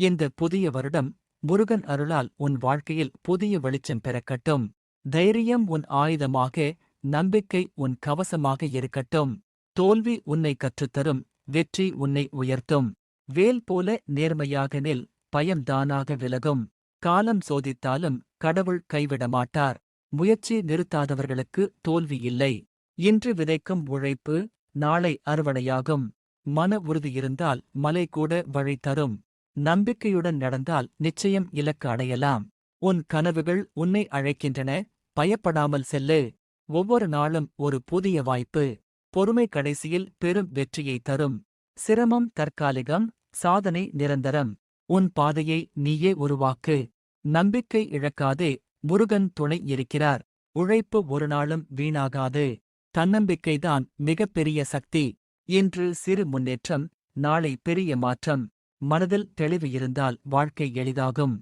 இந்த புதிய வருடம் முருகன் அருளால் உன் வாழ்க்கையில் புதிய வெளிச்சம் பிறக்கட்டும். தைரியம் உன் ஆயுதமாக, நம்பிக்கை உன் கவசமாக இருக்கட்டும். தோல்வி உன்னை கற்றுத்தரும், வெற்றி உன்னை உயர்த்தும். வேல் போல நேர்மையாக நில், பயம் தானாக விலகும். காலம் சோதித்தாலும் கடவுள் கைவிடமாட்டார். முயற்சி நிறுத்தாதவர்களுக்கு தோல்வி இல்லை. இன்று விதைக்கும் உழைப்பு நாளை அறுவடையாகும். மன உறுதியிருந்தால் மலை கூட வழி தரும். நம்பிக்கையுடன் நடந்தால் நிச்சயம் இலக்கு அடையலாம். உன் கனவுகள் உன்னை அழைக்கின்றன, பயப்படாமல் செல்லு. ஒவ்வொரு நாளும் ஒரு புதிய வாய்ப்பு. பொறுமை கடைசியில் பெரும் வெற்றியை தரும். சிரமம் தற்காலிகம், சாதனை நிரந்தரம். உன் பாதையை நீயே உருவாக்கு. நம்பிக்கை இழக்காதே, முருகன் துணை இருக்கிறார். உழைப்பு ஒரு நாளும் வீணாகாது. தன்னம்பிக்கைதான் மிகப்பெரிய சக்தி. இன்று சிறு முன்னேற்றம், நாளை பெரிய மாற்றம். மனதில் தெளிவு இருந்தால் வாழ்க்கை எளிதாகும்.